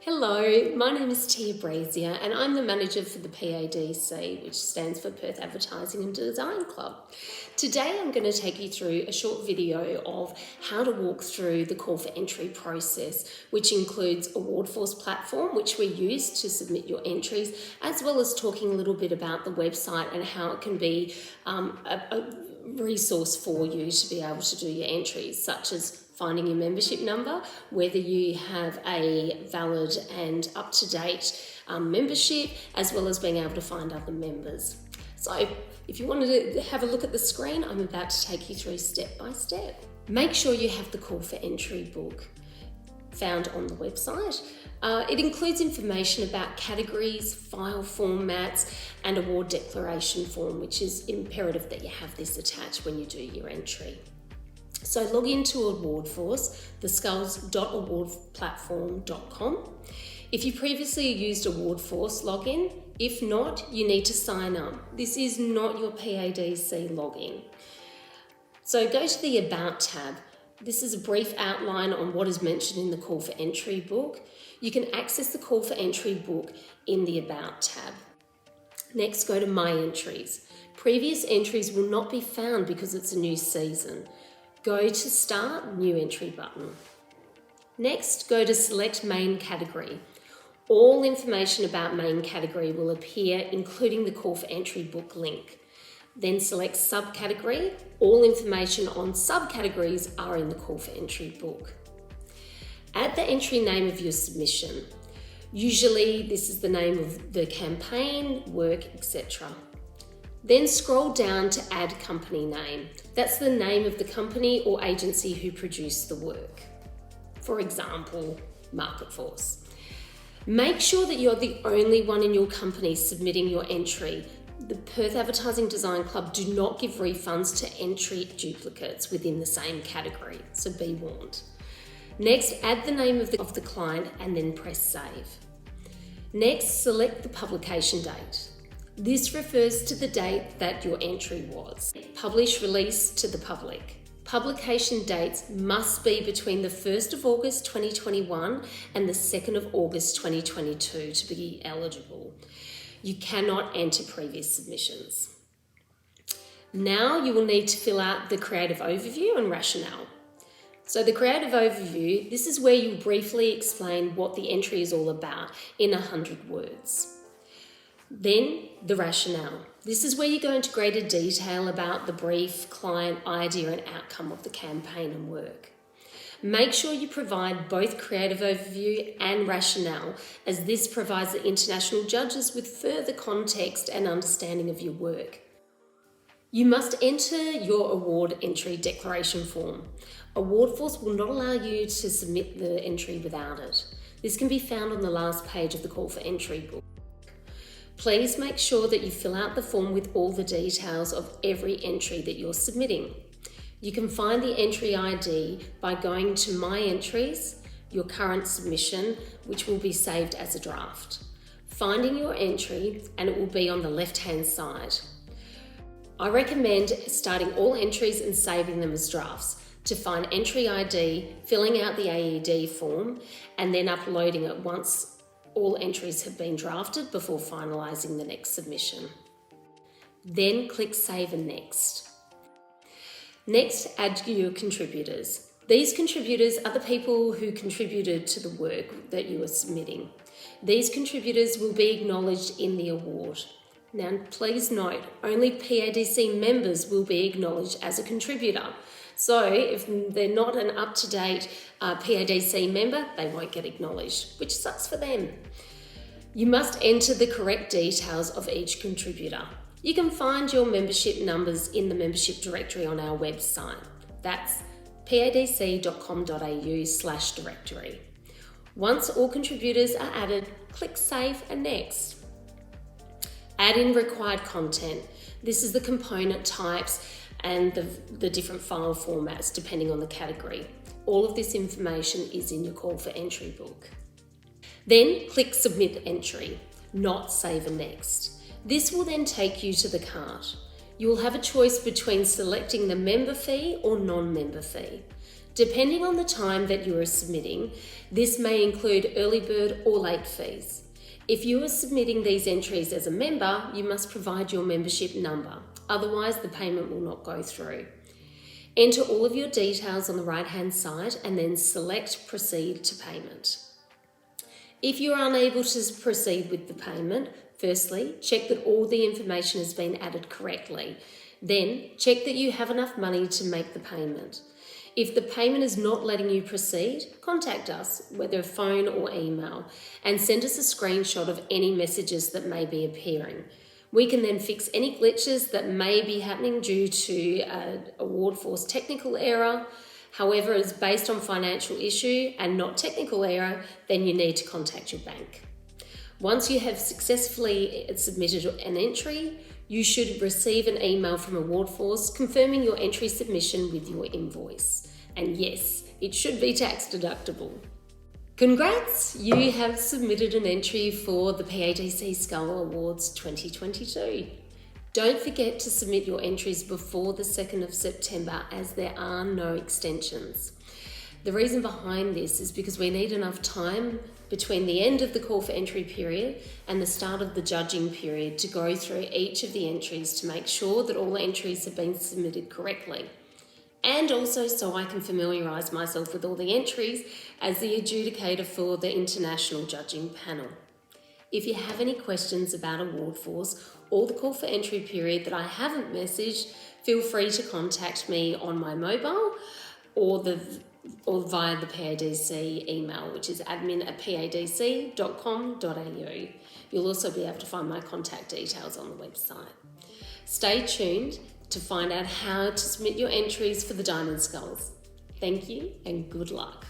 Hello, my name is Tia Brazier and I'm the manager for the PADC, which stands for Perth Advertising and Design Club. Today I'm going to take you through a short video of how to walk through the call for entry process, which includes Awardforce platform, which we use to submit your entries, as well as talking a little bit about the website and how it can be a resource for you to be able to do your entries, such as finding your membership number, whether you have a valid and up-to-date membership, as well as being able to find other members. So if you wanted to have a look at the screen, I'm about to take you through step by step. Make sure you have the call for entry book found on the website. It includes information about categories, file formats, and award declaration form, which is imperative that you have this attached when you do your entry. So log into Awardforce, the skulls.awardplatform.com. If you previously used Awardforce login, if not, you need to sign up. This is not your PADC login. So go to the About tab. This is a brief outline on what is mentioned in the call for entry book. You can access the call for entry book in the About tab. Next, go to My Entries. Previous entries will not be found because it's a new season. Go to Start, New Entry button. Next, go to Select Main Category. All information about main category will appear, including the call for entry book link. Then select Subcategory. All information on subcategories are in the call for entry book. Add the entry name of your submission. Usually this is the name of the campaign, work, etc. Then scroll down to Add Company Name. That's the name of the company or agency who produced the work. For example, MarketForce. Make sure that you're the only one in your company submitting your entry. The Perth Advertising Design Club do not give refunds to entry duplicates within the same category, so be warned. Next, add the name of the client and then press Save. Next, select the publication date. This refers to the date that your entry was. Publish release to the public. Publication dates must be between the 1st of August 2021 and the 2nd of August 2022 to be eligible. You cannot enter previous submissions. Now you will need to fill out the creative overview and rationale. So the creative overview, this is where you briefly explain what the entry is all about in 100 words. Then the rationale. This is where you go into greater detail about the brief, client, idea and outcome of the campaign and work. Make sure you provide both creative overview and rationale, as this provides the international judges with further context and understanding of your work. You must enter your award entry declaration form. Awardforce will not allow you to submit the entry without it. This can be found on the last page of the call for entry book. Please make sure that you fill out the form with all the details of every entry that you're submitting. You can find the entry ID by going to My Entries, your current submission, which will be saved as a draft. Finding your entry, and it will be on the left-hand side. I recommend starting all entries and saving them as drafts. To find entry ID, filling out the AED form, and then uploading it once all entries have been drafted before finalising the next submission. Then click Save and Next. Next, add your contributors. These contributors are the people who contributed to the work that you are submitting. These contributors will be acknowledged in the award. Now, please note, only PADC members will be acknowledged as a contributor. So if they're not an up-to-date PADC member, they won't get acknowledged, which sucks for them. You must enter the correct details of each contributor. You can find your membership numbers in the membership directory on our website. That's padc.com.au/directory. Once all contributors are added, click Save and Next. Add in required content. This is the component types and the different file formats depending on the category. All of this information is in your call for entry book. Then click Submit Entry, not Save and Next. This will then take you to the cart. You will have a choice between selecting the member fee or non-member fee. Depending on the time that you are submitting, this may include early bird or late fees. If you are submitting these entries as a member, you must provide your membership number. Otherwise, the payment will not go through. Enter all of your details on the right-hand side and then select Proceed to Payment. If you are unable to proceed with the payment, firstly, check that all the information has been added correctly. Then, check that you have enough money to make the payment. If the payment is not letting you proceed, contact us, whether phone or email, and send us a screenshot of any messages that may be appearing. We can then fix any glitches that may be happening due to an Awardforce technical error. However, it's based on financial issue and not technical error, then you need to contact your bank. Once you have successfully submitted an entry, you should receive an email from Awardforce confirming your entry submission with your invoice. And yes, it should be tax deductible. Congrats! You have submitted an entry for the PADC Skull Awards 2022. Don't forget to submit your entries before the 2nd of September as there are no extensions. The reason behind this is because we need enough time between the end of the call for entry period and the start of the judging period to go through each of the entries to make sure that all entries have been submitted correctly. And also so I can familiarise myself with all the entries as the adjudicator for the international judging panel. If you have any questions about Awardforce or the call for entry period that I haven't messaged, feel free to contact me on my mobile or via the PADC email, which is admin@padc.com.au. You'll also be able to find my contact details on the website. Stay tuned to find out how to submit your entries for the Diamond Skulls. Thank you and good luck.